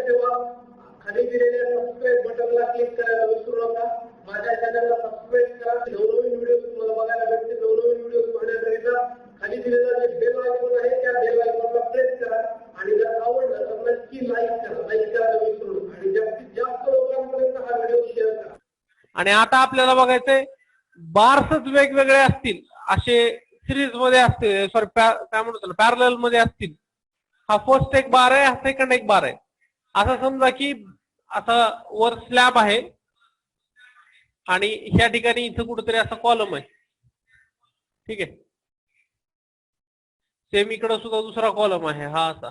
तेव्हा खाली दिलेल्या सबस्क्राईब बटनला क्लिक करायला विसरू नका. माझ्या चॅनलला सबस्क्राईब करा. नवनवीन व्हिडिओ तुम्हाला बघायला भेटतील. नवनवीन व्हिडिओ पाहण्याकरिता खाली दिलेला जे बेल आयकॉन आहे त्या बेल आयकॉनला प्रेस करा आणि जर आवडलं तर नक्की लाईक करा. लाईक करायला विसरू नका आणि जास्तीत जास्त लोकांपर्यंत हा व्हिडिओ शेअर करा. आणि आता आपल्याला बघायचंय बार्सच वेगवेगळे असतील असे सिरीज मध्ये असतील, सॉरी काय म्हणतो पॅरलल मध्ये असतील. हा फर्स्ट एक बार आहे, हा सेकंड एक बार आहे. असं समजा की आता वर स्लॅब आहे आणि ह्या ठिकाणी इथं कुठेतरी असा कॉलम आहे. ठीक आहे, सेम इकडं सुद्धा दुसरा कॉलम आहे हा असा.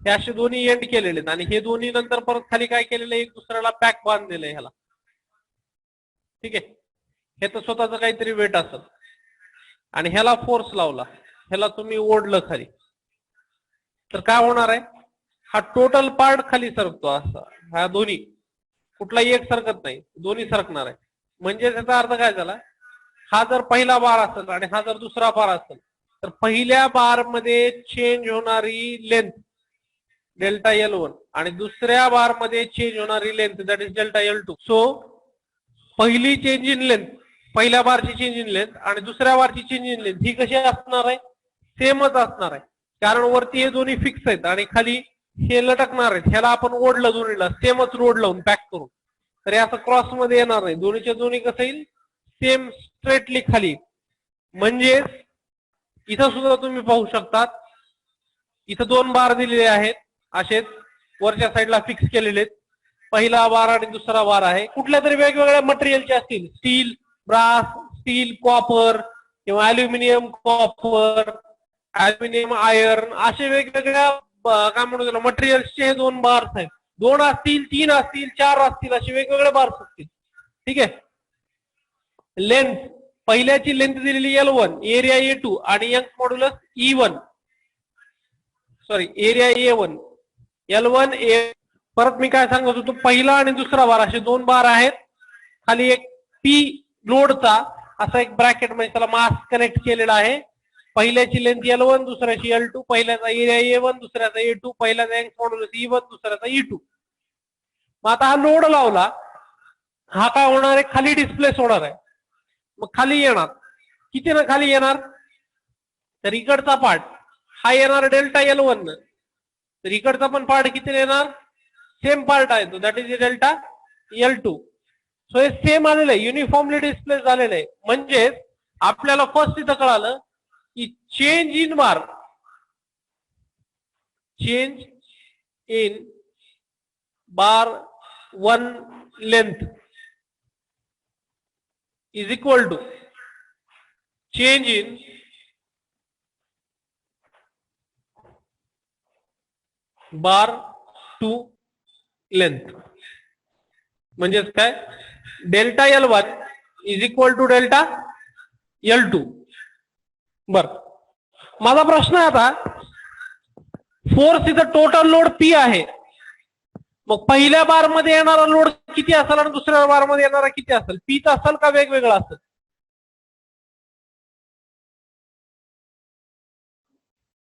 हे असे दोन्ही एंड केलेले आहेत आणि हे दोन्ही नंतर परत खाली काय केलेलं आहे, एक दुसऱ्याला पॅक बांधलेलं आहे ह्याला. ठीक आहे, हे तर स्वतःच काहीतरी वेट असेल आणि ह्याला फोर्स लावला, ह्याला तुम्ही ओढलं खाली, तर काय होणार आहे, हा टोटल पार्ट खाली सरकतो असा. हा दोन्ही कुठलाही एक सरकत नाही, दोन्ही सरकणार आहे. म्हणजे त्याचा अर्थ काय झाला, हा जर पहिला बार असेल आणि हा जर दुसरा बार असेल तर पहिल्या बार मध्ये चेंज होणारी लेंथ डेल्टा L1 आणि दुसऱ्या बार मध्ये चेंज होणारी length that is delta L2. So पहिली चेंज इन लेंथ, पहिल्या बारची चेंज इन लेंथ आणि दुसऱ्या बारची चेंज इन लेंथ ही कशी असणार आहे, सेमच असणार आहे. कारण वरती हे दोन्ही फिक्स आहेत आणि खाली हे लटकणार आहेत. ह्याला आपण ओढलं दोन्हीला सेमच रोड लावून पॅक करून, तर असं क्रॉस मध्ये येणार नाही. दोन्हीच्या दोन्ही कसं येईल, सेम स्ट्रेटली खाली. म्हणजे इथं सुद्धा तुम्ही पाहू शकतात, इथं दोन बार दिलेले आहेत असेच वरच्या साईडला फिक्स केलेले आहेत. पहिला बार आणि दुसरा बार आहे, कुठल्या तरी वेगवेगळ्या मटेरियलचे असतील, स्टील, ब्रास, स्टील, कॉपर किंवा अल्युमिनियम, कॉपर, अल्युमिनियम, आयर्न, असे वेगवेगळ्या काय म्हणू त्याला मटेरियल्सचे हे दोन बार्स आहेत. दोन असतील, तीन असतील, चार असतील, असे वेगवेगळे बार्स असतील. ठीक आहे, लेंथ, पहिल्याची लेंथ दिलेली L1, एरिया A2 आणि young modulus E1, sorry area A1, L1 A. परत मी काय सांगत होतो, पहिला आणि दुसरा बार असे दोन बार आहेत. खाली एक P लोडचा असा एक ब्रॅकेट म्हणजे त्याला मास कनेक्ट केलेला आहे. पहिल्याची लेंथ L1, दुसऱ्याची L2, पहिल्याचा एरिया A1, दुसऱ्याचा A2, पहिल्याचा यंग मॉड्युलस E1, दुसऱ्याचा E2. मग आता हा लोड लावला, हा काय होणार आहे, खाली डिस्प्लेस होणार आहे. मग खाली येणार, किती ना खाली येणार, तर इकडचा पार्ट हा येणार डेल्टा L1, तर इकडचा पण पार्ट किती येणार, सेम पार्ट आहे तो, that is delta L2. So हे सेम आलेलं आहे, युनिफॉर्मली डिस्प्लेस झालेलं आहे. म्हणजे आपल्याला फर्स्ट इथं कळालं की change in bar, change in bar one length is equal to change in bar 2 length. म्हणजेच काय, delta L1 is equal to delta L2. बर, माझा प्रश्न आहे आता, फोर्स इथं टोटल लोड P आहे, मग पहिल्या बार मध्ये येणारा लोड किती असेल आणि दुसऱ्या बार मध्ये येणारा किती असेल, Pच असेल का वेगवेगळा असेल,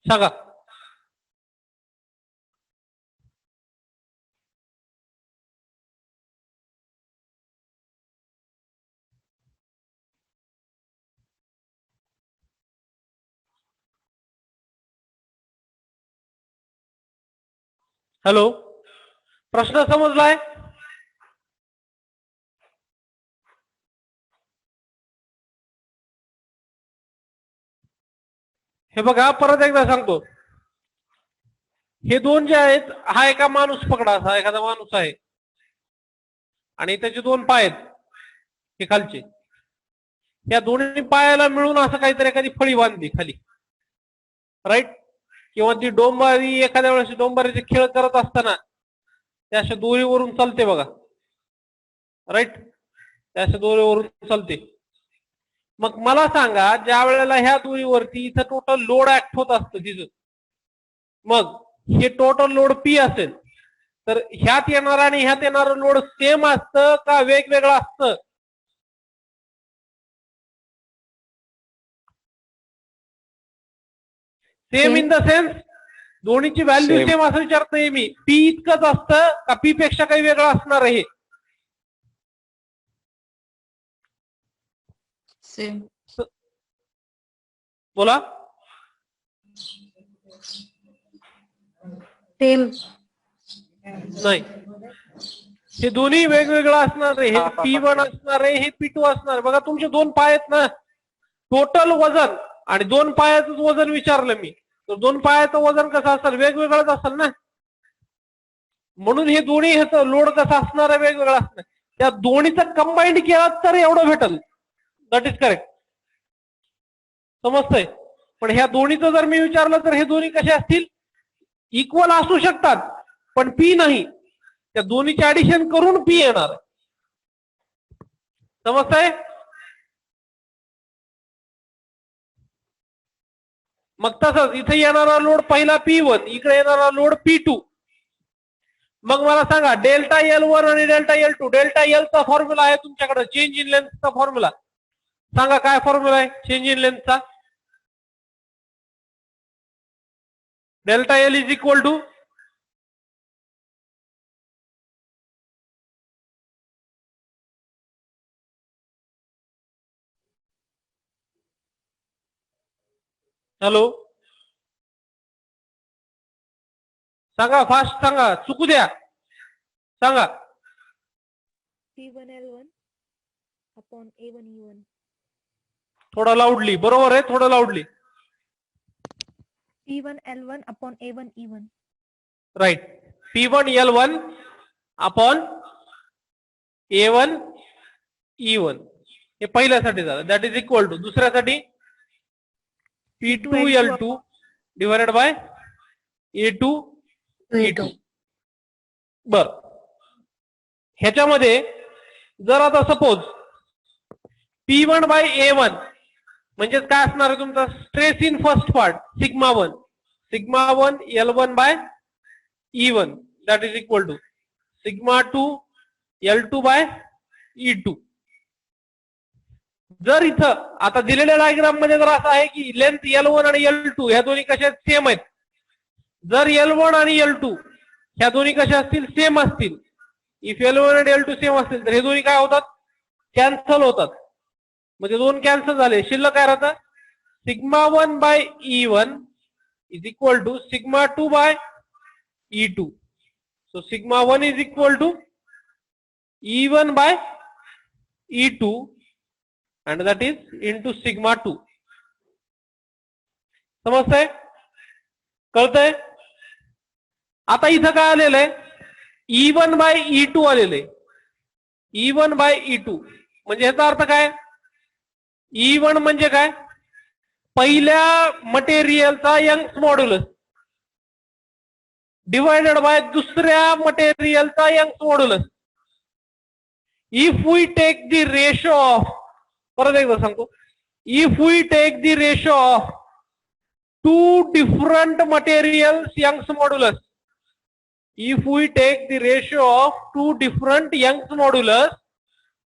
सांगा. हॅलो, प्रश्न समजलाय? हे बघा, परत एकदा सांगतो, हे दोन जे आहेत, हा एका माणूस पकडा, असा एखादा माणूस आहे आणि त्याचे दोन पाय आहेत हे खालचे, या दोन्ही पायाला मिळून असं काहीतरी एखादी फळी बांधली खाली, राईट. किंवा ती डोंबारी, एखाद्या वेळेस डोंबारीचे खेळ करत असताना त्या अशा दोरीवरून चालते बघा, राईट, त्या अशा दोरीवरून चालते. मग मला सांगा, ज्या वेळेला ह्या दोरीवरती इथं टोटल लोड ऍक्ट होत असतं तिथं, मग हे टोटल लोड P असेल, तर ह्यात येणार आणि ह्यात येणारं लोड सेम असतं का वेगवेगळं असतं? सेम इन द सेन्स दोन्हीची व्हॅल्यू Same. सेम असं विचारतोय मी. पी इतकंच असतं का पी पेक्षा काही वेगळं असणार आहे? सेम. बोला. सेम. नाही, हे दोन्ही वेगवेगळं असणार आहे. हे P1 असणार आहे, हे P2 असणार आहे. बघा तुमचे दोन पाय आहेत ना, टोटल वजन आणि दोन पायाचं वजन विचारलं मी, तर दोन पायाचं वजन कसं असेल? वेगवेगळंच असेल ना. म्हणून हे दोन्ही ह्याचं लोड कसं असणार आहे? वेगवेगळं असणार. त्या दोन्हीचं कंबाईंड केलं तर एवढं भेटल. That is correct. समजतंय? पण ह्या दोन्हीचं जर मी विचारलं तर हे दोन्ही कसे असतील? इक्वल असू शकतात पण पी नाही. त्या दोन्हीचे ऍडिशन करून पी येणार. समजतंय? मग तसंच इथे येणारा लोड पहिला P1, इकडे येणारा लोड P2. मग मला सांगा डेल्टा L1 आणि डेल्टा L2. डेल्टा L चा फॉर्म्युला आहे तुमच्याकडे, चेंज इन लेंथचा फॉर्म्युला. सांगा काय फॉर्म्युला आहे चेंज इन लेंथचा? Delta L is equal to hello सांगा, फास्ट सांगा, चुकू द्या, सांगा. P1 L1 upon A1 E1. थोडा लाऊडली. बरोबर आहे, थोडं लाऊडली. P1 L1 upon A1 E1. Right. P1 L1 upon A1 E1 हे पहिल्यासाठी झालं. दॅट इज इक्वल टू दुसऱ्यासाठी P2 L2 divided by A2 E2. बर, ह्याच्यामध्ये जर आता सपोज P1 बाय A1 म्हणजे काय असणार आहे तुमचा? Stress in first part sigma 1 L1 by E1 that is equal to sigma 2 L2 by E2. जर इथं आता दिलेल्या डायग्राम मध्ये जर असं आहे की लेंथ L1 आणि L2 ह्या दोन्ही कशा सेम आहेत. जर L1 आणि L2 ह्या दोन्ही कशा असतील? सेम असतील. इफ L1 आणि L2 सेम असतील तर हे दोन्ही काय होतात? कॅन्सल होतात. म्हणजे दोन कॅन्सल झाले. शिल्लक काय राहतं? Sigma 1 by E1 is equal to sigma 2 by E2. So sigma 1 is equal to E1 by E2 and that is into sigma 2. समजतंय? कळतंय? आता इथं काय आलेलं आहे? E1 बाय E2 आलेलं आहे. E1 बाय E2 म्हणजे याचा अर्थ काय? E1 म्हणजे काय? पहिल्या मटेरियलचा यंग्स मॉड्युलस डिवायडेड बाय दुसऱ्या मटेरियलचा Young's modulus. If we take the ratio of, परत एकदा सांगतो, if we take the ratio of two different materials Young's modulus, if we take the ratio of two different Young's modulus,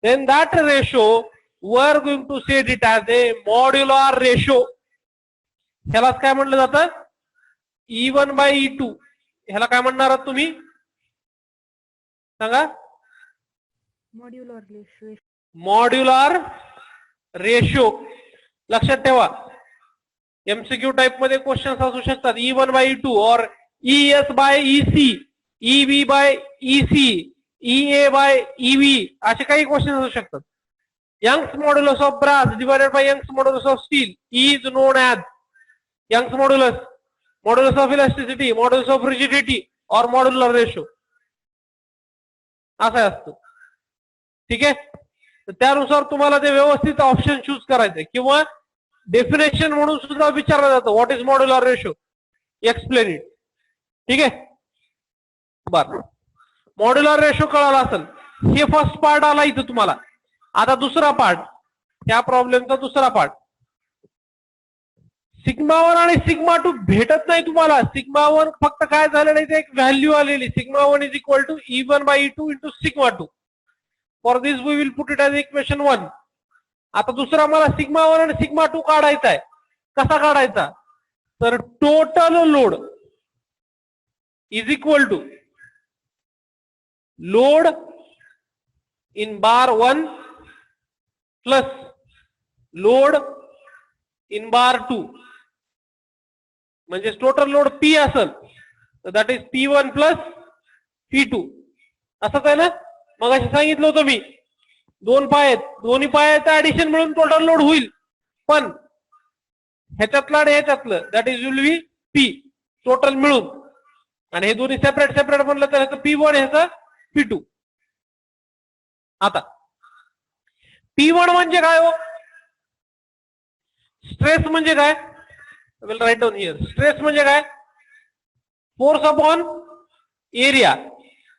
then that ratio we are going to say it as a modular ratio. ह्यालाच काय म्हणलं जातं? E1 by E2. ह्याला काय म्हणणार आहात तुम्ही? सांगा. Modular ratio. Modular ratio. लक्षात ठेवा, एमसीक्यू टाइप मध्ये क्वेश्चन असू शकतात. E1 by E2 और ES by EC, EB by EC, EA by EB असे काही क्वेश्चन असू शकतात. Young's modulus of brass divided by Young's modulus of steel is known as Young's modulus, modulus of elasticity, modulus of rigidity और modular ratio असं असतं. ठीक आहे? तर त्यानुसार तुम्हाला ते व्यवस्थित ऑप्शन चूज करायचे किंवा डेफिनेशन म्हणून सुद्धा विचारलं जातं what is modular ratio, explain it. ठीक आहे? बर, मॉड्युलर रेशो कळाला असेल. हे फर्स्ट पार्ट आला इथं तुम्हाला. आता दुसरा पार्ट, त्या प्रॉब्लेमचा दुसरा पार्ट. सिग्मा 1 आणि सिग्मा 2 भेटत नाही तुम्हाला. सिग्मा 1 फक्त काय झालेलं आहे, एक व्हॅल्यू आलेली sigma 1 is equal to E1 by E2 into sigma 2. For this we will put it as equation 1. आता दुसरा मला सिग्मा 1 आणि सिग्मा 2 काढायचा आहे. कसा काढायचा? तर total load is equal to load in bar 1 plus load in bar 2, म्हणजे टोटल लोड P असेल तर that is P1 plus P2. असंच आहे ना, मग अशी सांगितलं होतं मी, दोन पाय आहेत, दोन्ही पायाचं ऍडिशन मिळून टोटल लोड होईल, पण ह्याच्यातलं आणि ह्याच्यातलं that is will be P total मिळून, आणि हे दोन्ही सेपरेट सेपरेट म्हणलं तर ह्याचं P1 ह्याचं P2. आता P1 म्हणजे काय हो, स्ट्रेस म्हणजे काय, will write down here. Stress म्हणजे काय, फोर्स अपॉन एरिया.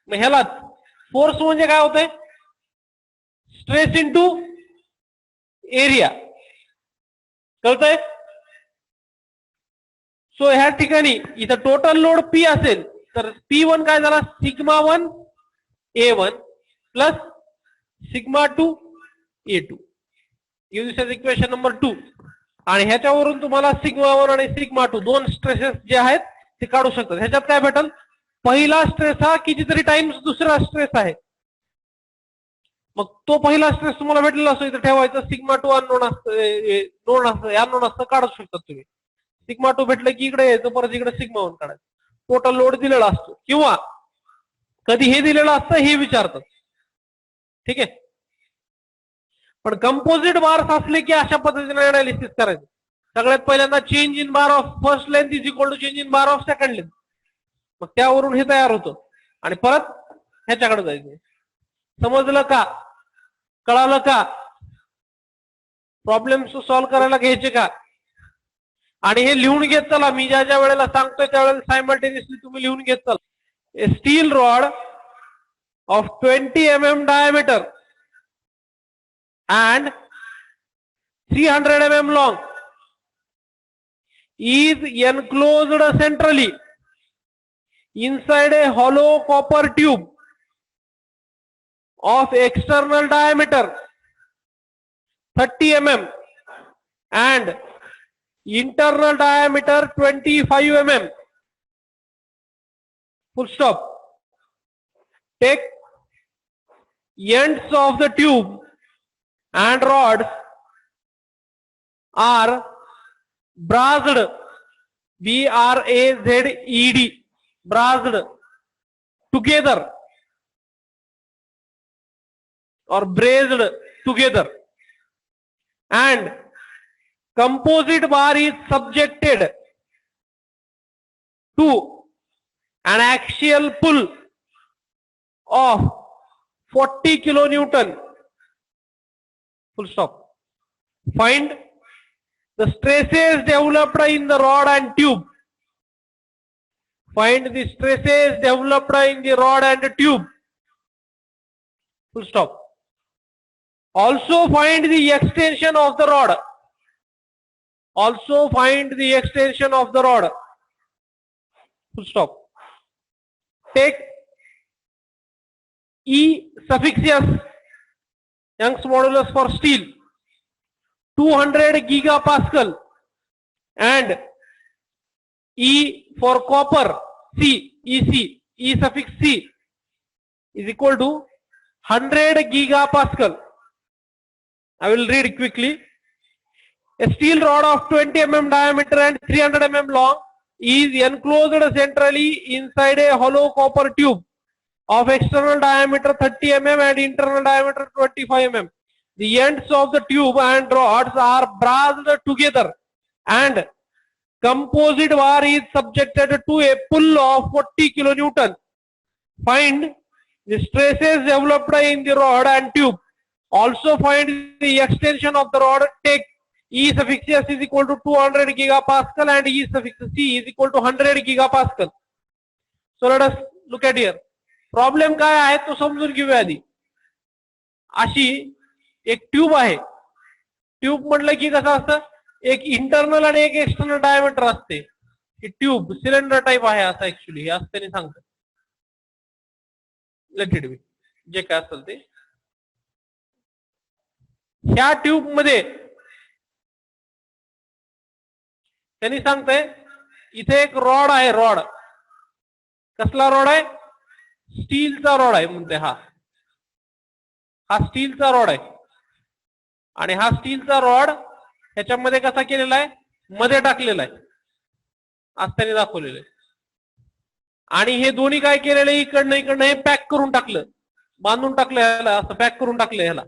मग ह्याला फोर्स म्हणजे काय होतंय, स्ट्रेस इंटू एरिया. कळतंय? सो ह्या ठिकाणी इथं टोटल लोड P असेल तर P1 काय झाला, sigma 1 A1 plus sigma 2 A2. This is equation number 2. आणि ह्याच्यावरून तुम्हाला सिग्मा 1 आणि सिग्मा 2 दोन स्ट्रेसेस जे आहेत ते काढू शकतात. ह्याच्यात काय भेटल, पहिला स्ट्रेस हा कितीतरी टाइम्स दुसरा स्ट्रेस आहे. मग तो पहिला स्ट्रेस तुम्हाला भेटलेला असतो, इथं ठेवायचा. सिग्मा 2 अननोन असतं, अननोन असतं, काढू शकतात तुम्ही. सिग्मा 2 भेटलं की इकडे यायचं, परत इकडे सिग्मा 1 काढायचं. टोटल लोड दिलेला असतो, किंवा कधी हे दिलेलं असतं हे विचारतात. ठीक आहे, पण कंपोजिट बार्स असले की अशा पद्धतीने अनालिसिस करायचं. सगळ्यात पहिल्यांदा change in bar of first length is equal to change in bar of second length. मग त्यावरून हे तयार होतं आणि परत ह्याच्याकडे जायचं. समजलं का, कळालं का, प्रॉब्लेम सॉल्व्ह करायला घ्यायचे का, आणि हे लिहून घेत चला. मी ज्या ज्या वेळेला सांगतोय त्यावेळेला सायमल्टेनियसली तुम्ही लिहून घेत चला. A steel rod of 20 mm diameter and 300 mm long is enclosed centrally inside a hollow copper tube of external diameter 30 mm and internal diameter 25 mm. Full stop. Take ends of the tube and rods are brazed, BRAZED, brazed together or braced together, and composite bar is subjected to an axial pull of 40 kilonewton. Full stop. Find the stresses developed in the rod and tube. Find the stresses developed in the rod and tube. Full stop. Also find the extension of the rod. Also find the extension of the rod. Full stop. Take E suffix S, Young's modulus for steel, 200 gigapascal, and E for copper, C, EC, E suffix C is equal to 100 gigapascal. I will read quickly. A steel rod of 20 mm diameter and 300 mm long is enclosed centrally inside a hollow copper tube of external diameter 30 mm and internal diameter 25 mm. The ends of the tube and rods are braced together and composite bar is subjected to a pull of 40 kilonewton. Find the stresses developed in the rod and tube. Also find the extension of the rod. Take E suffix S is equal to 200 gigapascal and E suffix C is equal to 100 gigapascal. So let us look at here. Problem काय आहे तो समजून घेऊया आधी. अशी एक tube आहे. Tube म्हटलं की कसं असतं, एक इंटरनल आणि एक एक्सटर्नल डायमीटर असते. ही ट्यूब सिलेंडर टाइप आहे असं ऍक्च्युअली हे असं त्यांनी सांगतात. लेट इट बी, जे काय असेल ते. ह्या ट्यूब मध्ये त्यांनी सांगतंय इथे एक रॉड आहे. रॉड कसला रॉड आहे? स्टीलचा रॉड आहे म्हणते. हा स्टीलचा रॉड आहे. आणि हा स्टीलचा रॉड ह्याच्यामध्ये कसा केलेला आहे? मध्ये टाकलेला आहे, आज त्याने दाखवलेलं आहे. आणि हे दोन्ही काय केलेलं आहे? इकडनं हे पॅक करून टाकलं, बांधून टाकलं ह्याला, असं पॅक करून टाकलं ह्याला.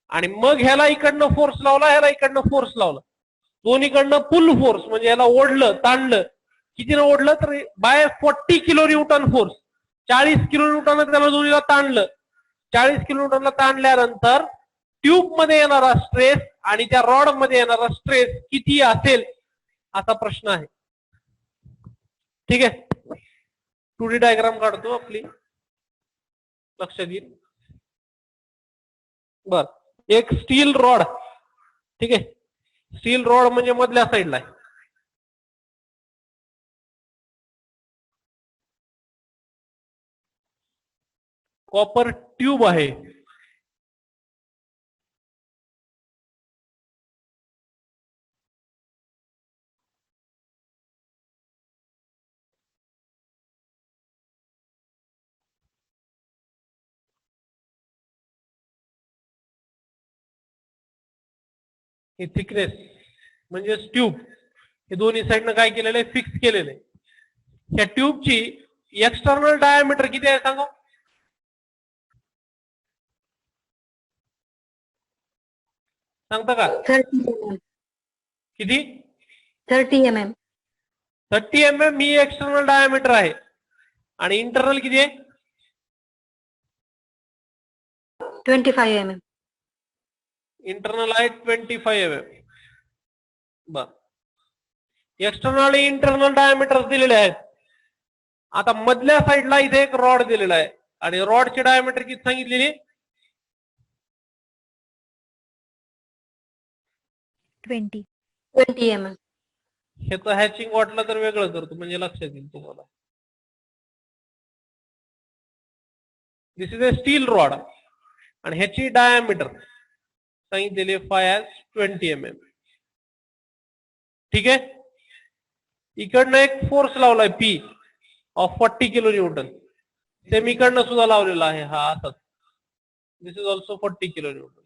आणि मग ह्याला इकडनं फोर्स लावला, ह्याला इकडनं फोर्स लावला, दोन्हीकडनं फुल फोर्स, म्हणजे ह्याला ओढलं, ताणलं. कितीनं ओढलं? तर by 40 kilo newton force, 40 kilo newton त्याला दोन्हीला ताणलं. 40 किलो न्यूटनला ताणल्यानंतर ट्यूब मध्ये येणारा स्ट्रेस आणि त्या रॉड मध्ये येणारा स्ट्रेस किती असेल, असा प्रश्न आहे. ठीक आहे, 2D डायग्राम काढतो आपली, लक्ष देईल. बर, एक स्टील रॉड. ठीक आहे, स्टील रॉड म्हणजे मधल्या साईडला आहे. कॉपर ट्यूब आहे. हे थिकनेस म्हणजे ट्यूब, हे दोन्ही साईडनं काय केलेलं आहे? फिक्स केलेलं आहे. ह्या ट्यूबची एक्सटर्नल डायमीटर किती आहे सांगा? सांगता का? 30 mm. किती? 30 mm. 30 mm ही एक्सटर्नल डायमीटर आहे. आणि इंटरनल किती आहे? 25 mm. इंटरनल आहे 25 mm. बर, एक्सटर्नल आणि इंटरनल डायमीटर दिलेले आहेत. आता मधल्या साईडला इथे एक रॉड दिलेला आहे आणि रॉडची डायमीटर किती सांगितलेली? 20 mm. ह्याचं हॅचिंग वाटलं तर वेगळं करतो, म्हणजे लक्षात येईल तुम्हाला. दिस इज अ स्टील रॉड आणि ह्याची डायमीटर सांगितलेली 20 mm. ठीक आहे, इकडनं एक फोर्स लावलाय P of 40 kilo newton, same इकडनं सुद्धा लावलेला आहे. हा असाच, this is also 40 kilo newton.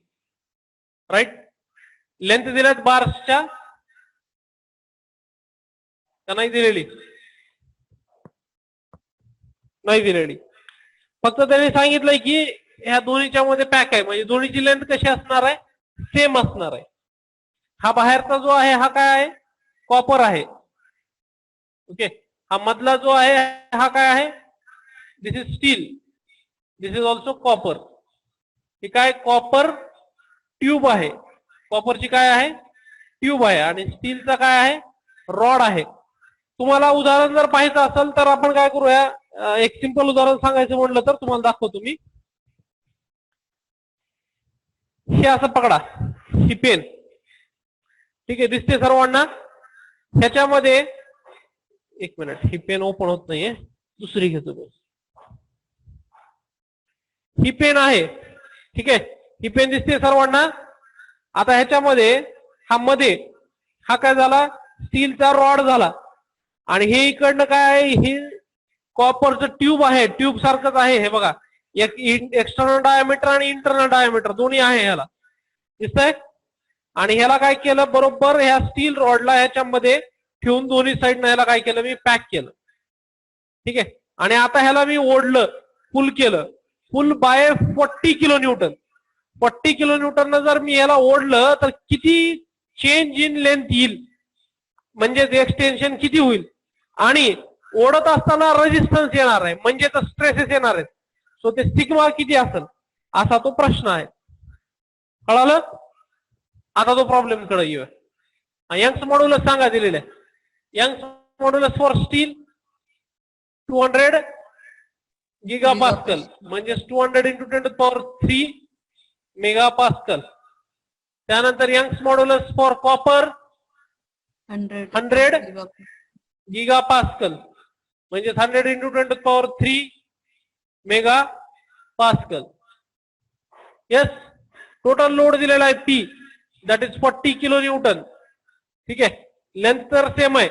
Right, length दिल्यात बार्सच्या का नाही दिलेली? नाही दिलेली. फक्त त्याने सांगितलंय की ह्या दोन्हीच्या मध्ये पॅक आहे, म्हणजे दोन्हीची लेंथ कशी असणार आहे? सेम असणार आहे. हा बाहेरचा जो आहे हा काय आहे? कॉपर आहे. ओके, हा मधला जो आहे हा काय आहे? This is steel, this is also copper. हे काय? कॉपर ट्यूब आहे. कॉपरची काय आहे? ट्यूब आहे. आणि स्टीलचा काय आहे? रॉड आहे. तुम्हाला उदाहरण जर पाहायचं असेल तर आपण काय करूया, एक सिंपल उदाहरण सांगायचं म्हटलं तर तुम्हाला दाखवतो मी. हे असं पकडा, ही पेन. ठीक आहे, दिसते सर्वांना? ह्याच्यामध्ये एक मिनिट, ही पेन ओपन होत नाहीये, दुसरी घेतो मी. ही पेन आहे. ठीक आहे, ही पेन दिसते सर्वांना? आता ह्याच्यामध्ये हा काय झाला? स्टीलचा रॉड झाला. आणि हे इकडनं काय आहे? हे कॉपरचं ट्यूब आहे, ट्यूब सारखंच आहे. हे बघा, एक एक्सटर्नल डायमीटर आणि इंटरनल डायमीटर दोन्ही आहे ह्याला, दिसतंय? आणि ह्याला काय केलं? बरोबर ह्या स्टील रॉडला ह्याच्यामध्ये ठेवून दोन्ही साईडनं ह्याला काय केलं? मी पॅक केलं. ठीक आहे, आणि आता ह्याला मी ओढलं, पुल केलं, pull by 40 kilo newton. 40 kilo newton जर मी ह्याला ओढलं तर किती चेंज इन लेंथ येईल, म्हणजे एक्सटेन्शन किती होईल? आणि ओढत असताना रेजिस्टन्स येणार आहे, म्हणजे तर स्ट्रेसेस येणार आहेत. सो ते सिग्मा किती असेल, असा तो प्रश्न आहे. कळालं? आता तो प्रॉब्लेम कडे येऊ. यंग्स मॉड्यूलस सांगा दिलेलं आहे. Young's modulus for steel 200 gigapascal, म्हणजे 200 × 10⁻³ मेगापास्कल. त्यानंतर Young's modulus for copper 100 gigapascal, म्हणजे 100 × 10⁻³ मेगापास्कल. येस, टोटल लोड दिलेला आहे P, that is 40 kilo Newton. ठीक आहे, लेंथ तर सेम आहे.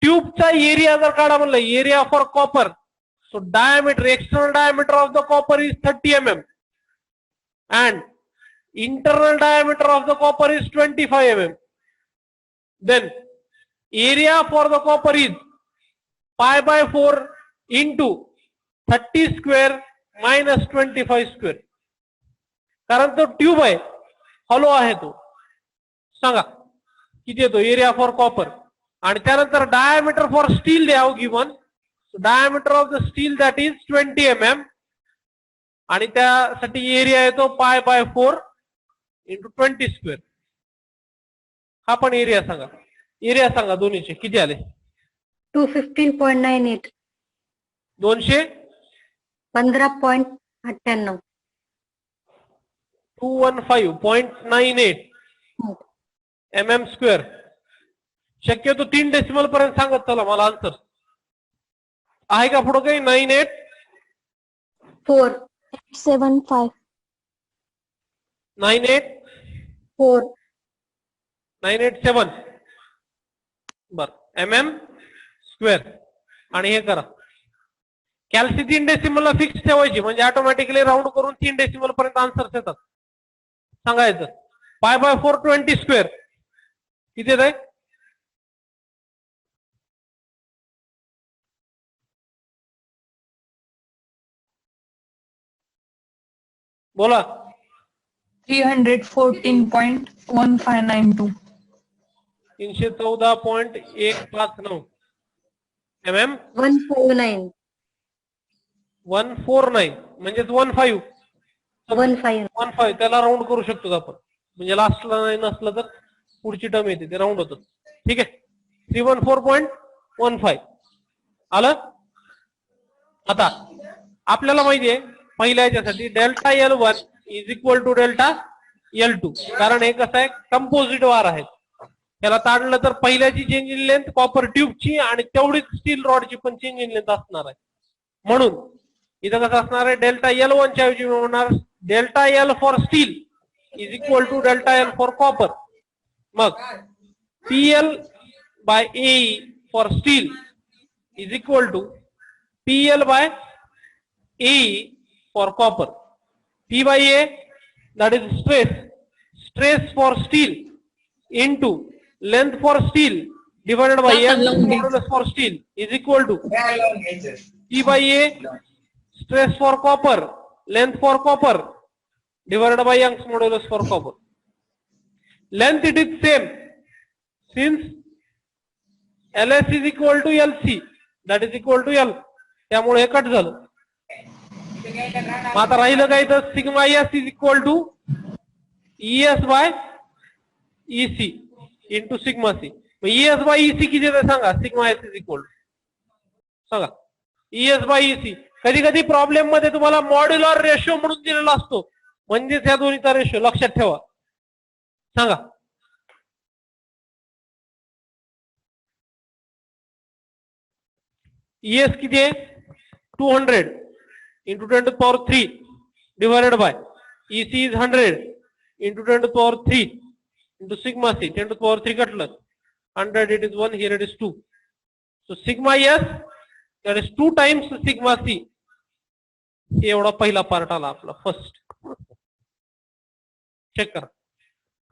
ट्यूबचा एरिया जर काढा म्हणलं, area for copper, so diameter, external diameter of the copper is 30 mm and internal diameter of the copper is 25 mm. Then area for the copper is pi by 4 into 30 square minus 25 square. कारण तो tube आहे, hollow आहे, तो सांगा किती येतो area for copper. आणि त्यानंतर डायमीटर फॉर स्टील द्यावं given, diameter of the steel that is 20 mm आणि त्यासाठी एरिया येतो पाय बाय 4 इंटू 20 स्क्वेअर. हा पण एरिया सांगा, एरिया सांगा दोन्हीचे किती आले. 215.98. 15.98. 215.98 mm स्क्वेअर. शक्यतो 3 डेसिमल पर्यंत सांगत चला मला आन्सर. आहे का पुढे काही? 4 875. 4 987 बर mm स्क्वेअर. आणि हे करा कॅल्सी 3 डेसिमल ला फिक्स ठेवायची, म्हणजे ऑटोमॅटिकली राऊंड करून 3 डेसिमल पर्यंत आन्सर्स येतात. सांगायचं पाय बाय 4 20 स्क्वेअर किती येत आहे? बोला. 314.1592. 314.159 mm. 149. 149 म्हणजेच 15 त्याला राऊंड करू शकतो आपण, म्हणजे लास्टला नाही नसलं तर पुढची टर्म येते ते राऊंड होतं. ठीक आहे, 314.15 आलं. आता आपल्याला माहिती आहे पहिल्या याच्यासाठी delta L1 is equal to delta L2, कारण हे कसं आहे कंपोजिट वार आहेत. त्याला ताणलं तर पहिल्याची चेंज इन लेंथ कॉपर ट्यूबची आणि तेवढीच स्टील रॉडची पण चेंज इन लेंथ असणार आहे. म्हणून इथं कसं असणार आहे, डेल्टा L1 च्या ऐवजी होणार delta L for steel is equal to delta L for copper. मग PL by AE for steel is equal to PL by AE for copper. P by A that is stress for steel into length for steel divided by Young's modulus for steel is equal to P by A stress for copper length for copper divided by Young's modulus for copper. Length it is same since LS is equal to LC that is equal to L, त्यामुळे हे cut झालं. आता राहिलं काय तर sigma S is equal to ES by EC into sigma C. ES by EC किती आहे सांगा. सिग्मा एस इज इक्वल सांगा ES बाय EC. कधी कधी प्रॉब्लेम मध्ये तुम्हाला मॉड्युलर रेशो म्हणून दिलेला असतो, म्हणजेच या दोन्हीचा रेशो लक्षात ठेवा. सांगा ES किती आहे 200 into 10 to the power 3 divided by EC is 100 into 10 to the power 3 into sigma C. 10 to the power 3 cutler 100 it is 1, here it is 2. So sigma S that is 2 times sigma C. हे एवढा पहिला part आला आपला first. Check करा.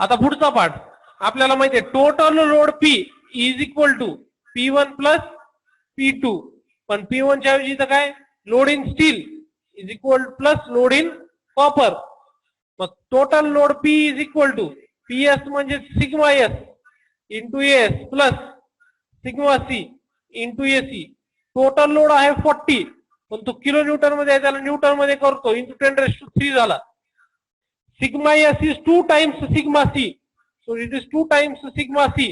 आता पुढचा part आपल्याला माहिती आहे total load P is equal to P1 plus P2, पण P1 च्या ऐवजी तर काय load in steel is equal plus load in copper. मग total load P is equal to PS म्हणजे sigma S into AS plus sigma C into AC. Total load आहे 40, पण तो किलो न्यूटन मध्ये आहे, त्याला न्यूटन मध्ये करतो इंटू 10⁻³ झाला. Sigma S is 2 times sigma C, so it is 2 times sigma C.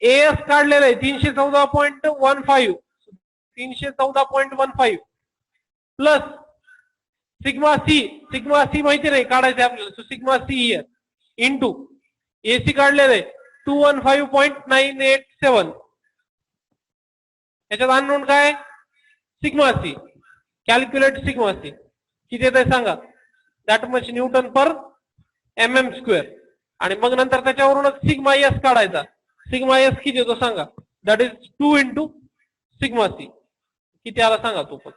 AS काढलेलं आहे 314.15 314.15 प्लस सिग्मा C माहिती नाही काढायचं आपल्याला, so sigma C into AC काढलेलं आहे 215.987. याच्यात अननोन काय sigma C. Calculate sigma C किती येत आहे सांगा. That much newton per MM square. आणि मग नंतर त्याच्यावरूनच सिग्मा S काढायचा. सिग्मा एस किती येतो सांगा. That is 2 into sigma C. किती आला सांगा तो पण.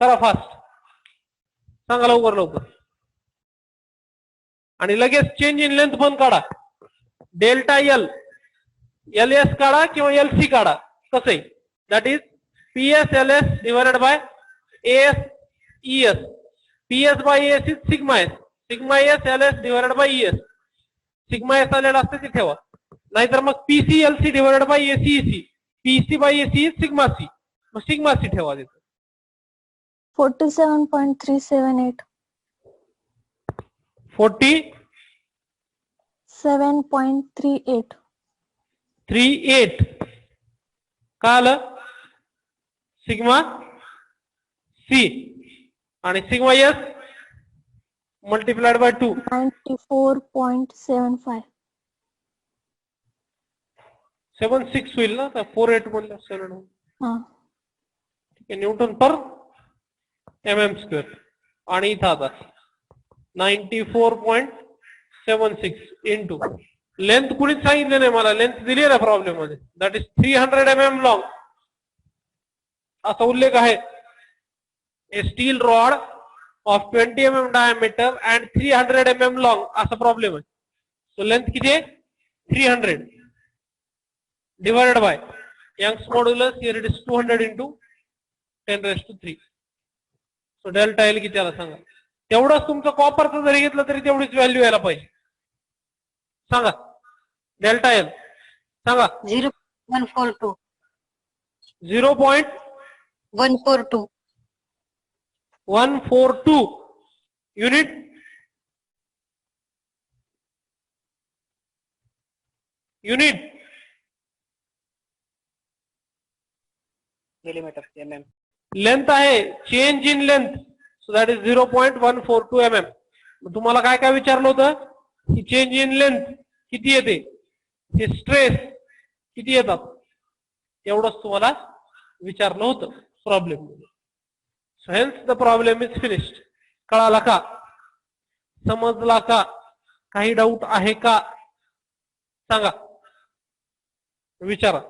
करा फास्ट, सांगा लवकर लवकर. आणि लगेच चेंज इन लेंथ पण काढा. डेल्टा एल, एल एस काढा किंवा एल सी काढा. कसं आहे, that is P S L S divided by S E S. P S by S is sigma S. Sigma S L S divided by E S. Sigma S आलेला असते ते ठेवा, नाहीतर मग PC L C divided by AC C. PC by AC is sigma C, मग sigma C ठेवा तिथे. 47.378. 47.38 7.38. काय आलं, सिग्मा सी. आणि सिग्मा एस मल्टिप्लाइड बाय 2 94.75. 76 होईल ना. 48 म्हणलं 7. हा. ठीक आहे, न्यूटन पर एम एम स्क्वेअर. आणि इथं आता 94.76 इंटू लेंथ कुणीच सांगितलं नाही मला, लेंथ दिली आहे ना प्रॉब्लेम मध्ये. दॅट इज 300 mm लॉंग असा उल्लेख आहे. A steel rod of 20 mm diameter and 300 mm long असा प्रॉब्लेम आहे. सो लेंथ किती आहे, 300 divided by Young's modulus, here it is 200 into 10⁻³ so delta L किती आला सांगा. तेवढंच तुमचं कॉपरचं जरी घेतलं तरी तेवढीच व्हॅल्यू यायला पाहिजे. सांगा डेल्टा एल सांगा. 0.142. 0.142 142. Unit. Unit millimetre mm. Length आहे, change in length. So that is 0.142 mm. तुम्हाला काय काय विचारलं होतं, की चेंज इन लेंथ किती येते, हे स्ट्रेस किती येतात, एवढंच तुम्हाला विचारलं होतं प्रॉब्लेम मध्ये. So hence the problem is finished. कळाला का, समजला का, काही डाऊट आहे का सांगा, विचारा.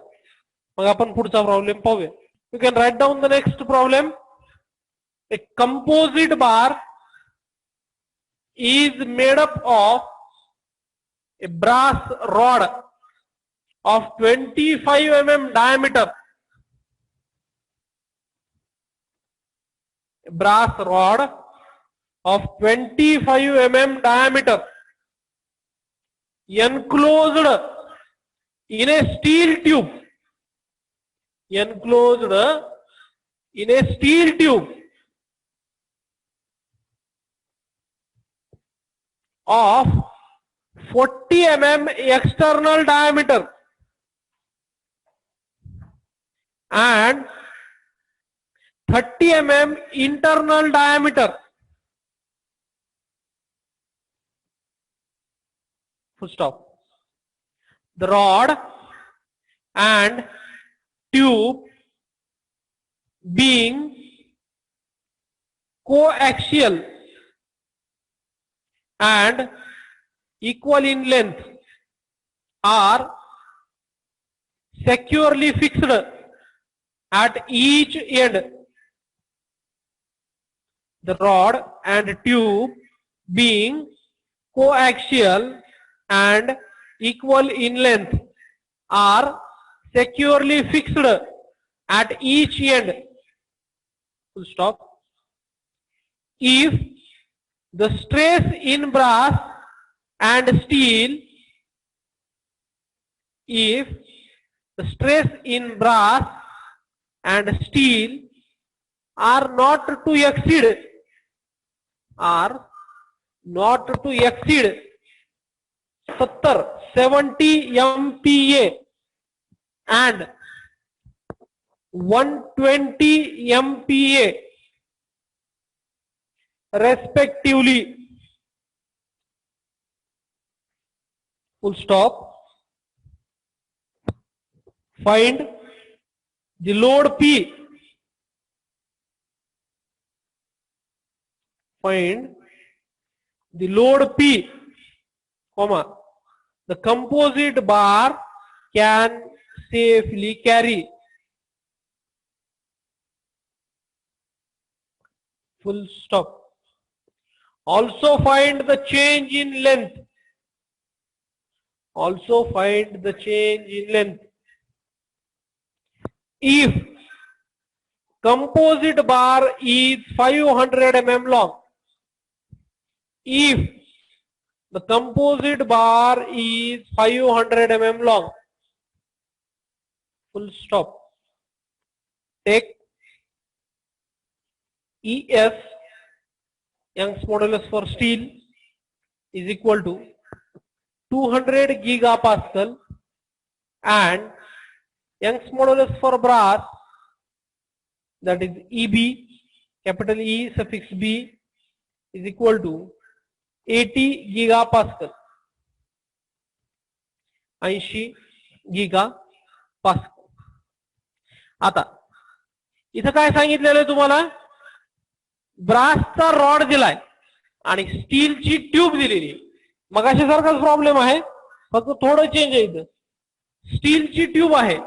मग आपण पुढचा प्रॉब्लेम पाहूया. You can write down the next problem. A composite bar is made up of a brass rod of 25 mm diameter. A brass rod of 25 mm diameter enclosed in a steel tube. Enclosed in a steel tube of 40 mm external diameter and 30 mm internal diameter. Full stop. The rod and tube being coaxial and equal in length are securely fixed at each end. The rod and tube being coaxial and equal in length are securely fixed at each end. Full stop. If the stress in brass and steel, if the stress in brass and steel are not to exceed 70 MPa and 120 MPa respectively. Full stop. Find the load P. Find the load P, comma, the composite bar can safely carry. Full stop. Also find the change in length. Also find the change in length. If composite bar is 500 mm long, if the composite bar is 500 mm long, full stop, take ES, Young's modulus for steel, is equal to 200 gigapascal, and Young's modulus for brass, that is EB, capital E suffix B, is equal to 80 gigapascal, 80 gigapascal. आता इथं काय सांगितलेलं आहे तुम्हाला, ब्रासचा rod दिलाय आणि स्टीलची tube दिलेली. मगाशी सारखाच प्रॉब्लेम आहे, फक्त थोडं चेंज आहे. इथं स्टीलची ट्यूब आहे.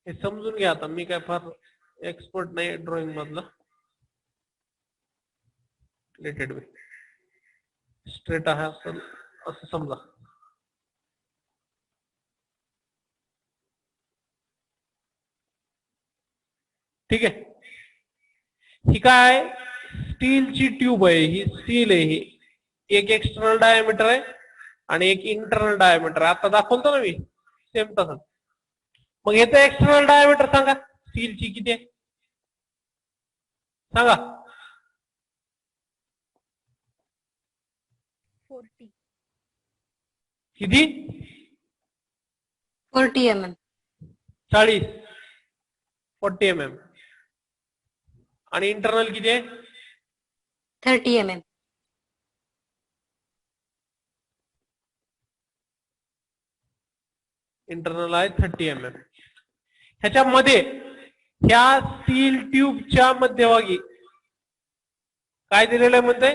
हे समजून घ्या. आता मी काय फार एक्सपर्ट नाही ड्रॉइंग मधला. रिलेटेड वे स्ट्रेट आहे असं समजा. ठीक आहे. ही काय स्टीलची ट्यूब आहे. ही स्टील आहे. ही एक एक्सटर्नल डायमीटर आहे आणि एक इंटरनल डायमीटर आहे. आता दाखवतो ना मी सेम तसंच. मग याचं एक्सटर्नल डायमीटर सांगा स्टीलची किती आहे सांगा. 40. किती? 40 mm. 40 40 mm. आणि इंटरनल किती आहे? 30 mm. इंटरनल आहे 30 mm. ह्याच्यामध्ये ह्या स्टील ट्यूबच्या मध्यभागी काय दिलेलं आहे म्हणते?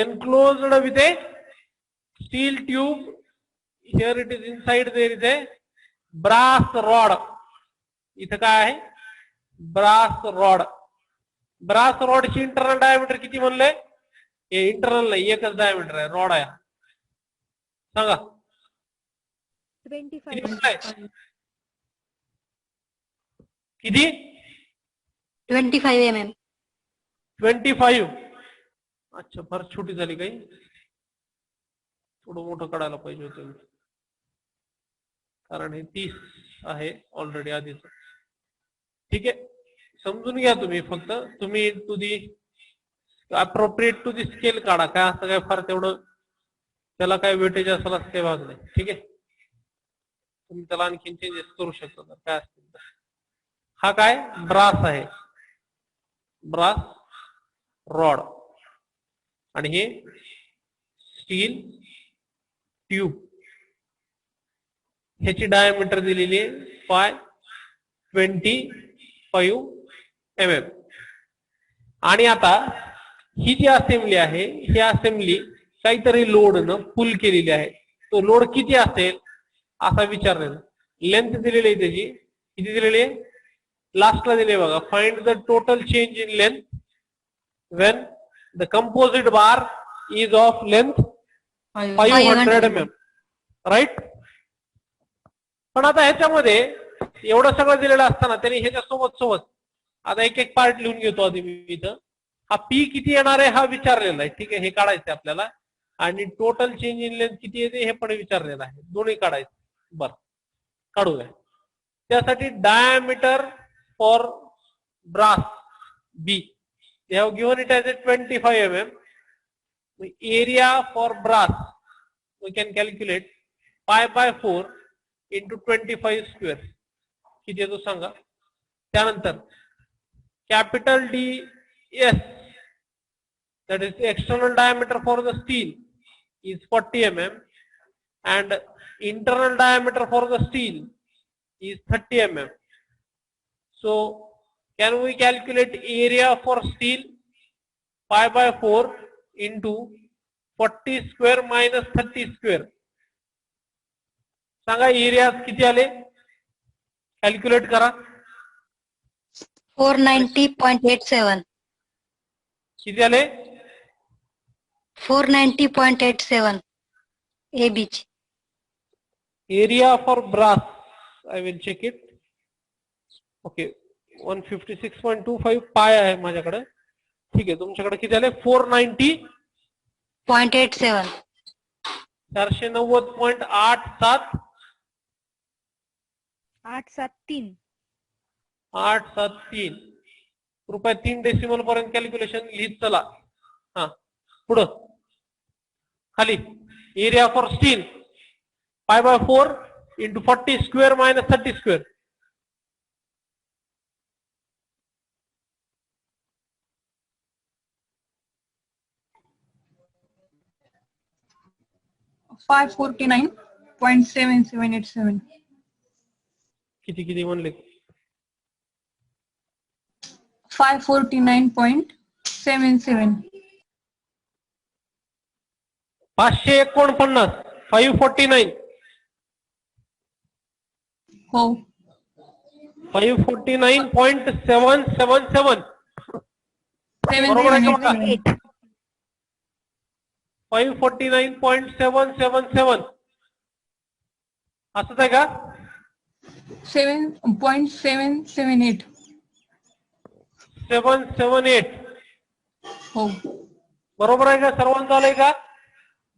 Enclosed with a steel tube. Here it is inside there is a brass rod. इथं काय आहे? Brass rod. ब्रास रॉडची इंटरनल डायमीटर किती म्हणले? हे इंटरनल नाही, एकच डायमीटर आहे, रॉड आहे. सांगा 25. किती? 25 mm. 25. अच्छा, फार छोटी झाली काही. थोडं मोठं काढायला पाहिजे होतं, कारण हे 30 आहे ऑलरेडी आधीच. ठीक आहे, समजून घ्या तुम्ही. फक्त तुम्ही to the appropriate to the scale काढा. काय असं काय फार तेवढं त्याला काय वेटेज असेल असं काही भाग नाही. ठीक आहे, तुम्ही त्याला आणखीन चेंजेस करू शकता काय असतील. हा काय ब्रास आहे, ब्रास रॉड, आणि हे स्टील ट्यूब. ह्याची डायमीटर दिलेली आहे 25 mm. आणि आता ही जी असेंब्ली आहे, ही असेंब्ली काहीतरी लोडनं पुल केलेली आहे. तो लोड किती असेल असा विचारलेला. लेंथ दिलेली आहे त्याची, किती दिलेली आहे? लास्टला दिले बघा. Find the total change in length when the composite bar is of length 500 mm. Right. पण आता ह्याच्यामध्ये एवढं सगळं दिलेलं असताना त्यांनी ह्याच्या सोबत आता एक एक पार्ट लिहून घेतो आधी मी इथं. हा पी किती येणार आहे हा विचारलेला आहे. ठीक आहे, हे काढायचं आपल्याला. आणि टोटल चेंज इन लेंथ किती येते हे पण विचारलेलं आहे. दोन्ही काढायचं. बरं, काढूया. त्यासाठी diameter for brass B, they have given it as a 25 mm. Area for brass we can calculate pi by 4 into 25 square. किती येतो सांगा. त्यानंतर capital D S, that is external diameter for the steel, is 40 mm and internal diameter for the steel is 30 mm. So can we calculate area for steel? 5 by 4 into 40 square minus 30 square. सांगा area किती आले? Calculate करा. 490.87. किती आले? 490.87 AB. Area for brass, I will check it. Okay, 156.25 पाय आहे माझ्याकडे. ठीक आहे, तुमच्याकडे किती आले? 490.87. 490.87. 873. 873 रुपये 3 डेसिमल पर्यंत कॅल्क्युलेशन लिहित चला. हा पुढं खाली area for steel 5 by 4 into 40 square minus 30 square. $549.7787. किती म्हणले? 549.77. 549. 549. हो. 549.777. बरोबर आहे का बघा? 549.777 असंच आहे का? 7.778. 778. हो. बरोबर आहे का? सर्वांचं आलंय का?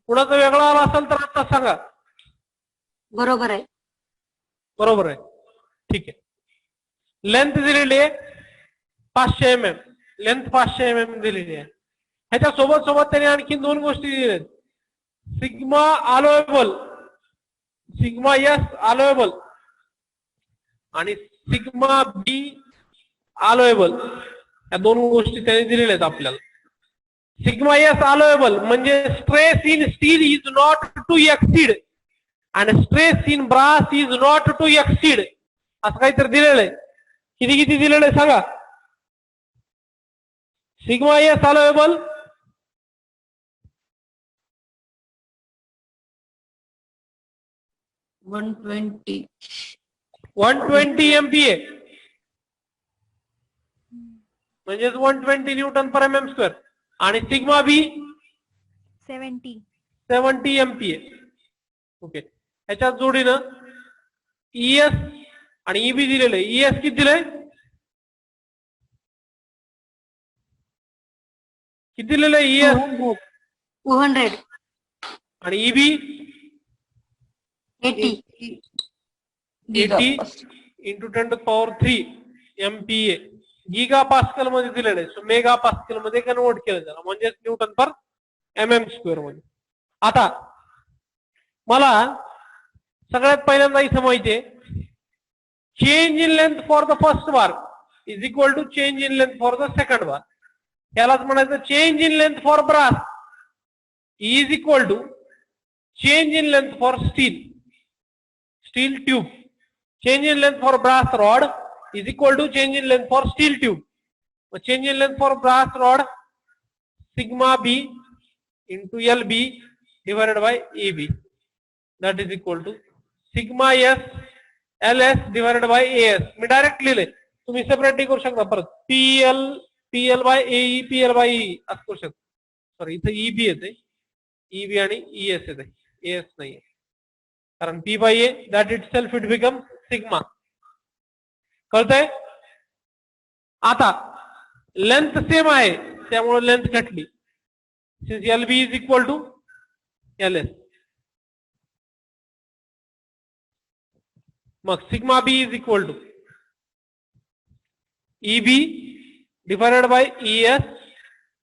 कुणाचं वेगळं आलं असेल तर आता सांगा. बरोबर आहे. बरोबर आहे. ठीक आहे. लेंथ दिलेली आहे 500 mm. लेंथ 500 mm दिलेली आहे. ह्याच्या सोबत त्यांनी आणखी 2 गोष्टी दिलेल्या आहेत. सिग्मा अलोएबल, सिग्मा एस अलोएबल आणि सिग्मा बी अलोएबल, या 2 गोष्टी त्यांनी दिलेल्या आहेत आपल्याला. सिग्मा एस अलोएबल म्हणजे stress in steel is not to exceed आणि stress in brass is not to exceed असं काहीतरी दिलेलं आहे. किती दिलेलं आहे सांगा? सिग्मा एस अलोएबल 120 MPa म्हणजेच 120 न्यूटन पर mm स्क्वेअर आणि सिग्मा बी 70 MPa. ओके, ह्याच्यात जोडीनं ES आणि EB दिलेलं आहे. ES किती दिलंय? किती दिलेलं आहे ES? 200 आणि EB 80 into 10 to the power 3 MPa. Giga pascal मध्ये दिलेलं आहे. सो मेगा पास्कल मध्ये कन्वर्ट केलं त्याला म्हणजेच न्यूटन पर mm स्क्वेअर मध्ये. आता मला सगळ्यात पहिल्यांदा इथं माहितीये change in length for the first bar is equal to change in length for the second bar. यालाच म्हणायचं change in length for brass is equal to change in length for steel tube. Change in length for brass rod is equal to change in length for steel tube. Change in length for brass rod sigma b into lb divided by ab, that is equal to sigma s ls divided by as. Me direct लिहिले, तुम्ही separately करू शकता. परत pl by ae pl by e असं करू शकता. Sorry इथे eb येते, eb आणि es येते, as नाही कारण p by a that itself it becomes sigma. कळतंय? आता लेंथ सेम आहे त्यामुळे लेंथ घटली. Since LB is equal to LS, मग sigma B is equal to EB divided by ES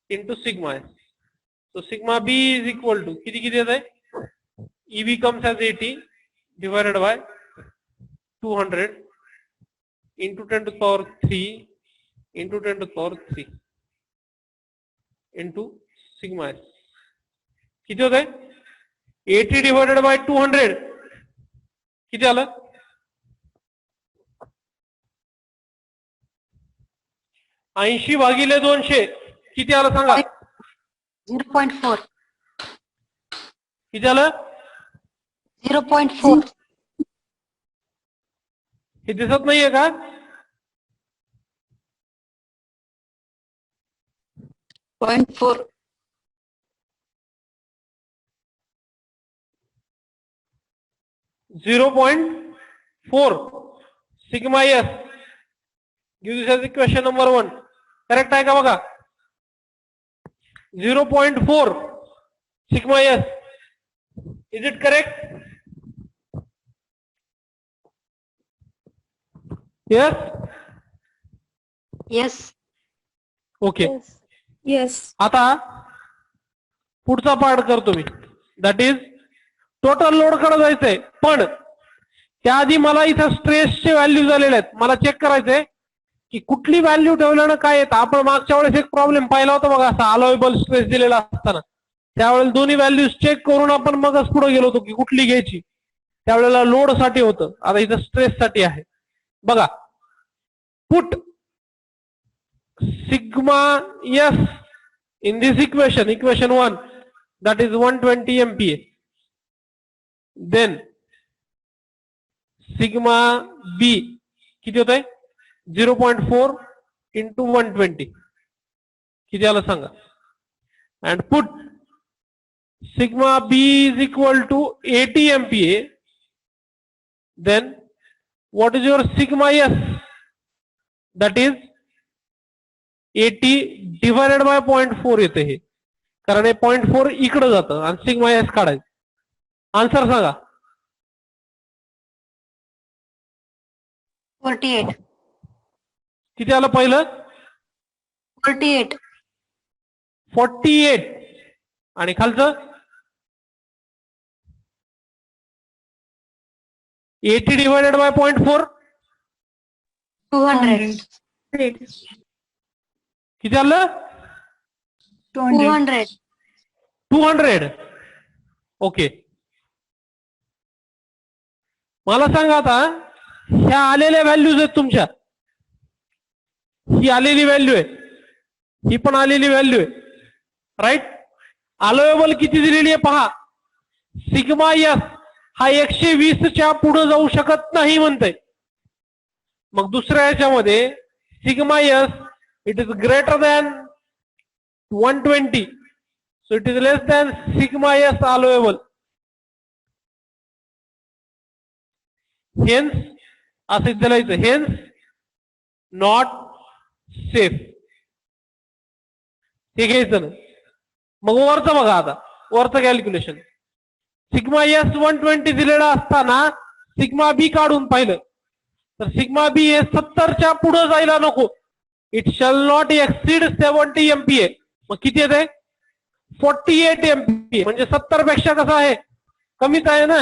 into sigma S. तो sigma B is equal to किती येत आहे? EB comes as 80 divided by 200 into 10 to the power 3 into 10 to the power 3 into sigma s. किती होत आहे? 80 divided by 200 किती आलं? 80 भागिले 200 किती आलं सांगा? 0.4. किती आलं? 0.4. हे दिसत नाहीये का? 0.4. 0.4 सिग्मा एस गिव्ह दिस एज इक्वेशन नंबर 1. करेक्ट आहे का बघा? 0.4 sigma S. Is it correct? Yes. Yes. Okay. Yes. आता पुढचा पार्ट करतो मी. दॅट इज टोटल लोड कडे जायचंय, पण त्याआधी मला इथं स्ट्रेसचे व्हॅल्यू झालेले आहेत. मला चेक करायचंय की कुठली व्हॅल्यू ठेवल्यानं काय येतं. आपण मागच्या वेळेस एक प्रॉब्लेम पाहिला होता बघा, असा अलोएबल स्ट्रेस दिलेला असताना त्यावेळेला दोन्ही व्हॅल्यूज चेक करून आपण मगच पुढे गेलो होतो की कुठली घ्यायची. त्यावेळेला लोड साठी होतं, आता इथं स्ट्रेस साठी आहे. बघा, put sigma S in this equation 1, that is 120 MPa. Then sigma b किती होत आहे? 0.4 into 120 किती आलं सांगा? and put sigma b is equal to 80 MPa. then what is your sigma s? that is 80 divided by 0.4 येते हे, कारण हे 0.4 इकडे जातं आणि सिग्मा एस काढायचं. आन्सर सांगा. 48. किती आलं पहिलं? 48. 48 आणि खालचं 80 डिवायडेड बाय 0.4 200. किती आलं? 200. 200. ओके. मला सांगा आता, ह्या आलेल्या व्हॅल्यूज आहेत तुमच्या. ही आलेली व्हॅल्यू आहे, ही पण आलेली व्हॅल्यू आहे, राईट. अलोएबल किती दिलेली आहे पहा. सिग्मा एस हा 120च्या पुढे जाऊ शकत नाही म्हणतंय. मग दुसऱ्या ह्याच्यामध्ये sigma S it is greater than 120, so it is less than sigma s allowable. Hence असं दिलायचं, hence not safe. हे घ्यायचं ना. मग वरचं बघा, आता वरचं कॅल्क्युलेशन. सिग्मा एस 120 दिलेला असताना सिग्मा बी काढून पाहिलं तर सिग्मा बी हे 70च्या पुढे जायला नको. It shall not exceed 70 MPa. मग किती येते? 48 MPa. म्हणजे 70 पेक्षा कसं आहे? कमीच आहे ना.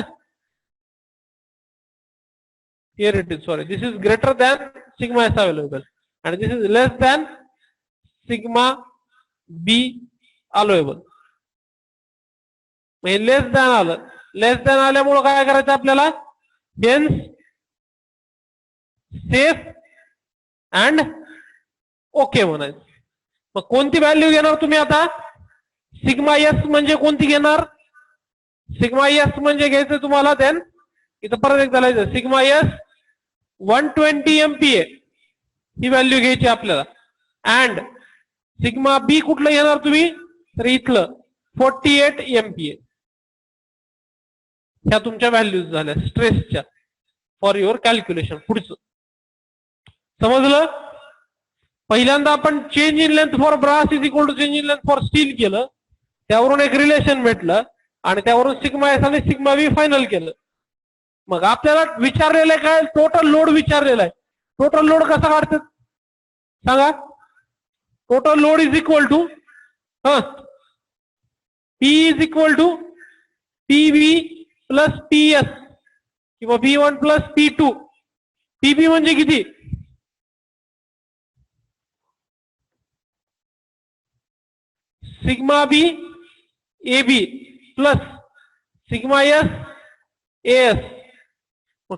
Here it is, sorry, this is greater than sigma S available आणि this is less than sigma B allowable. Less than आलं. लेस दॅन आल्यामुळं काय करायचं आपल्याला? हेन्स सेफ अँड ओके म्हणायचं. मग कोणती व्हॅल्यू घेणार तुम्ही आता? सिग्मा एस म्हणजे कोणती घेणार? सिग्मा एस म्हणजे घ्यायचं तुम्हाला, देन इथं परत एकदा लिहायचं सिग्मा एस 120 MPa ही व्हॅल्यू घ्यायची आपल्याला. अँड सिग्मा बी कुठलं घेणार तुम्ही? तर इथलं 48 MPa. ह्या तुमच्या व्हॅल्यूज झाल्या स्ट्रेसच्या फॉर युअर कॅल्क्युलेशन. पुढचं समजलं? पहिल्यांदा आपण change in length for brass is equal to change in length for steel केलं, त्यावरून एक रिलेशन भेटलं आणि त्यावरून सिग्मा एस आणि सिग्मा बी फायनल केलं. मग आपल्याला विचारलेलं काय? टोटल लोड विचारलेला आहे. टोटल लोड कसा काढतात सांगा? Total load is equal to P is equal to PB plus PS किंवा P1 प्लस P2. पीबी म्हणजे किती? Sigma B A B plus sigma S S.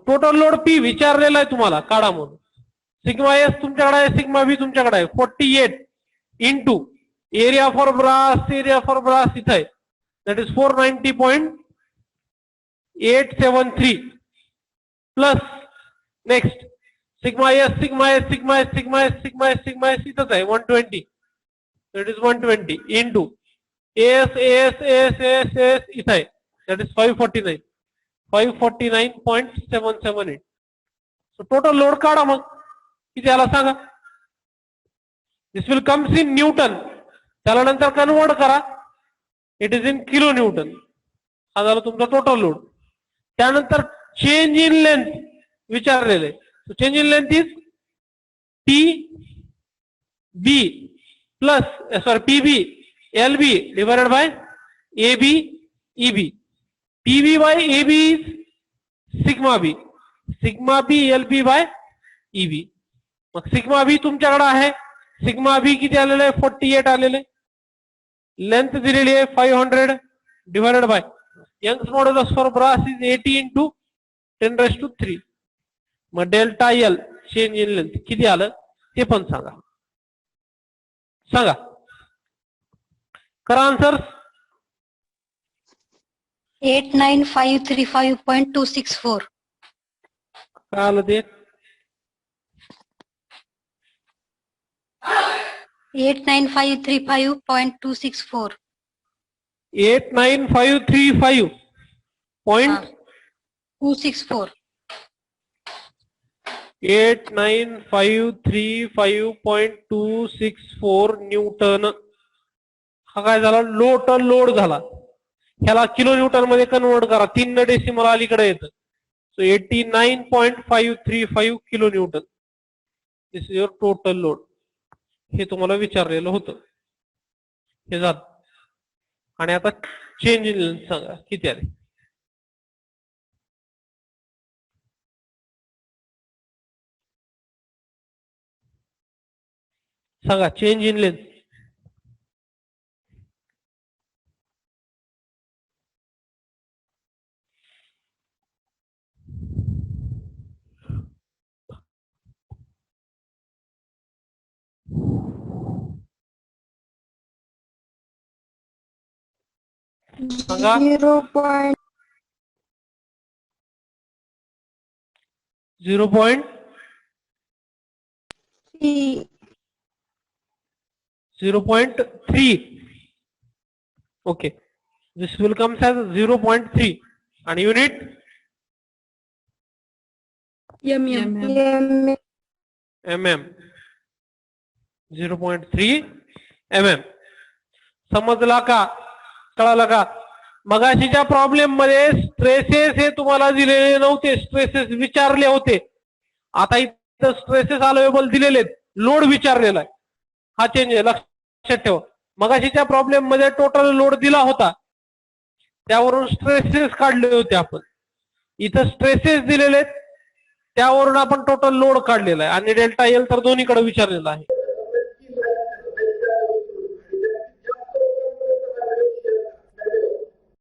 Total load P विचारलेला आहे तुम्हाला काढा म्हणून. सिग्मा एस तुमच्याकडे आहे, सिग्मा बी तुमच्याकडे आहे. 48 इंटू एरिया फॉर ब्रास इथं आहे, that is 490.873 plus next sigma S इथंच आहे 120, दॅट इज 120 इंटू एस इथं आहे, दॅट इज 549.778. टोटल लोड काढा मग किती आला सांगा. This will comes in newton, त्याला नंतर कन्वर्ट करा, it is in kilo newton. हा झाला तुमचा टोटल लोड. त्यानंतर चेंज इन लेंथ विचारलेले. Change in length is T B plus PB L B divided by A B E B. PB by A B is sigma B L B by E B. मग sigma बी तुमच्याकडे आहे, sigma बी किती आलेलं आहे 48 आलेले. Length दिलेली आहे 500 divided by Young's modulus for brass is 80 into 10⁻³ मग delta L change in length किती आलं ते पण सांगा. करा आन्सर. 89535.264. काय आलं ते 89535.264. 89535.264. 89535.264 न्यूटन. हा काय झाला टोटल लोड झाला. ह्याला किलो न्यूटन मध्ये कन्वर्ट करा, 3 डेसिमल अलीकडे येतं. So 89.535 kilo Newton. This is your total load. हे तुम्हाला विचारलेलं होतं, हे झालं. आणि आता चेंज इन लेंथ सांगा किती आले. सांगा चेंज इन लेंथ. सांगा 0.3. 0.3. Okay, this will comes as 0.3 आणि युनिट mm. 0.3 mm. समजला का, कळालं का. मगाशीच्या प्रॉब्लेम मध्ये स्ट्रेसेस हे तुम्हाला दिलेले नव्हते, स्ट्रेसेस विचारले होते. आता इथं स्ट्रेसेस अवेलेबल दिलेले आहेत, लोड विचारलेला आहे. हा चेंज आहे, लक्षात ठेवा. मगाशीच्या प्रॉब्लेम मध्ये टोटल लोड दिला होता, त्यावरून स्ट्रेसेस काढले होते आपण. इथं स्ट्रेसेस दिलेले आहेत, त्यावरून आपण टोटल लोड काढलेला आहे. आणि डेल्टा एल तर दोन्हीकडे विचारलेला आहे.